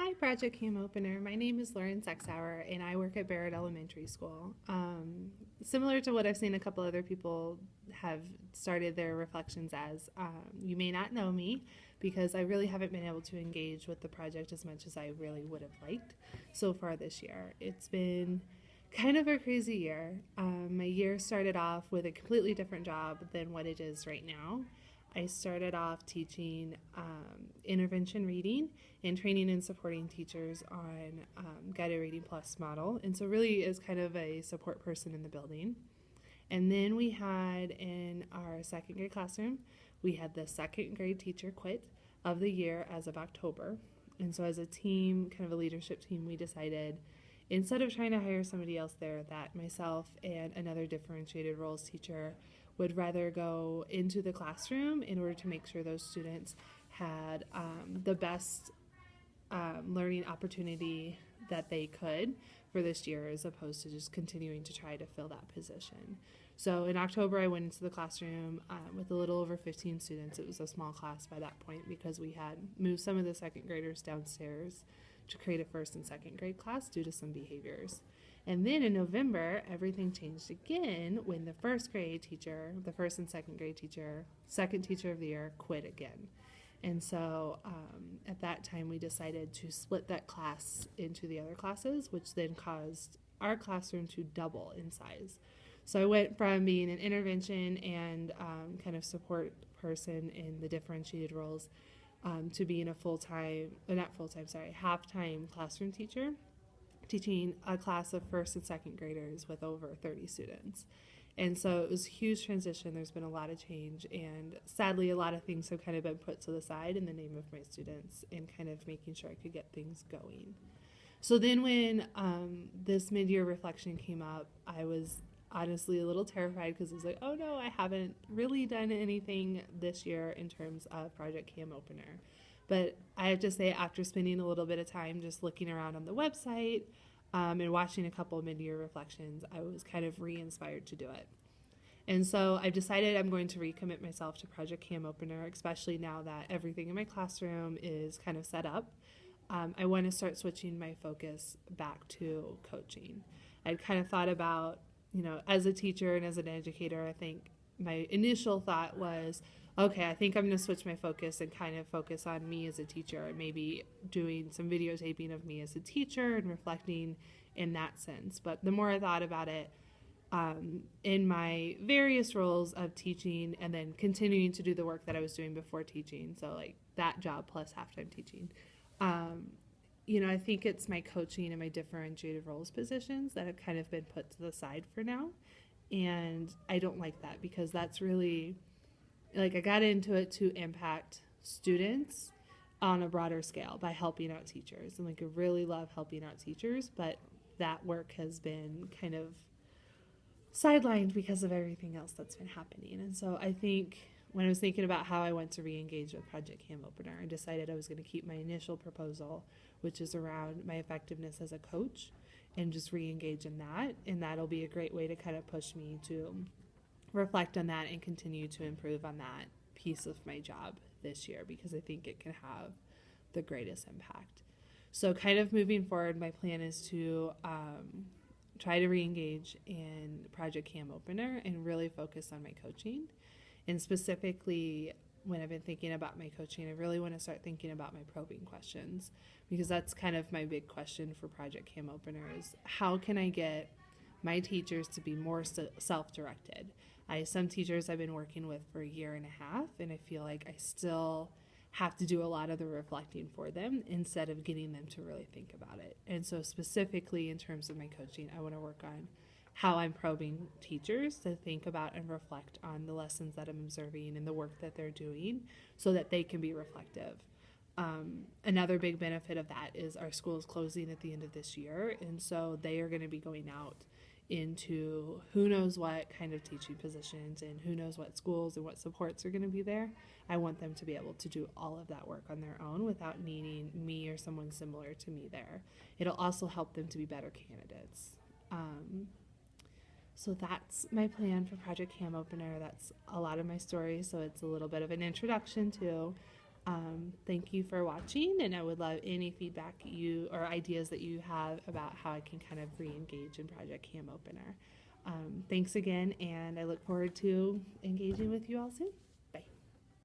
Hi, Project Cam Opener. My name is Lauren Sexauer, and I work at Barrett Elementary School. Similar to what I've seen a couple other people have started their reflections as, you may not know me because I really haven't been able to engage with the project as much as I really would have liked so far this year. It's been kind of a crazy year. My year started off with a completely different job than what it is right now. I started off teaching intervention reading and training and supporting teachers on Guided Reading Plus model, and so really is kind of a support person in the building. And then we had in our second grade classroom, we had the second grade teacher quit of the year as of October. And so as a team, kind of a leadership team, we decided instead of trying to hire somebody else there, that myself and another differentiated roles teacher would rather go into the classroom in order to make sure those students had the best learning opportunity that they could for this year, as opposed to just continuing to try to fill that position. So in October, I went into the classroom with a little over 15 students. It was a small class by that point because we had moved some of the second graders downstairs to create a first and second grade class due to some behaviors. And then in November, everything changed again when the first grade teacher, the first and second grade teacher, second teacher of the year, quit again. And so at that time, we decided to split that class into the other classes, which then caused our classroom to double in size. So I went from being an intervention and kind of support person in the differentiated roles to being a half-time classroom teacher, teaching a class of first and second graders with over 30 students. And so it was a huge transition. There's been a lot of change, and sadly, a lot of things have kind of been put to the side in the name of my students and kind of making sure I could get things going. So then, when this mid year reflection came up, I was honestly a little terrified because I was like, oh no, I haven't really done anything this year in terms of Project Cam Opener. But I have to say, after spending a little bit of time just looking around on the website, and watching a couple of mid-year reflections, I was kind of re-inspired to do it. And so I've decided I'm going to recommit myself to Project Cam Opener, especially now that everything in my classroom is kind of set up. I want to start switching my focus back to coaching. I'd kind of thought about, as a teacher and as an educator, I think my initial thought was, okay, I think I'm going to switch my focus and kind of focus on me as a teacher and maybe doing some videotaping of me as a teacher and reflecting in that sense. But the more I thought about it, in my various roles of teaching and then continuing to do the work that I was doing before teaching, so like that job plus halftime teaching, I think it's my coaching and my differentiated roles positions that have kind of been put to the side for now. And I don't like that because that's really, I got into it to impact students on a broader scale by helping out teachers. And I really love helping out teachers, but that work has been kind of sidelined because of everything else that's been happening. And so I think when I was thinking about how I went to re-engage with Project Cam Opener, I decided I was going to keep my initial proposal, which is around my effectiveness as a coach, and just re-engage in that. And that'll be a great way to kind of push me to reflect on that and continue to improve on that piece of my job this year, because I think it can have the greatest impact. So kind of moving forward, my plan is to try to re-engage in Project Cam Opener and really focus on my coaching. And specifically, when I've been thinking about my coaching, I really want to start thinking about my probing questions, because that's kind of my big question for Project Cam Opener is how can I get my teachers to be more self-directed? Some teachers I've been working with for a year and a half, and I feel like I still have to do a lot of the reflecting for them instead of getting them to really think about it. And so specifically in terms of my coaching, I want to work on how I'm probing teachers to think about and reflect on the lessons that I'm observing and the work that they're doing so that they can be reflective. Another big benefit of that is our school is closing at the end of this year, and so they are going to be going out into who knows what kind of teaching positions and who knows what schools and what supports are going to be there. I want them to be able to do all of that work on their own without needing me or someone similar to me there. It'll also help them to be better candidates. So that's my plan for Project Cam Opener. That's a lot of my story, so it's a little bit of an introduction to Thank you for watching, and I would love any feedback you or ideas that you have about how I can kind of re-engage in Project Cam Opener. Thanks again, and I look forward to engaging with you all soon.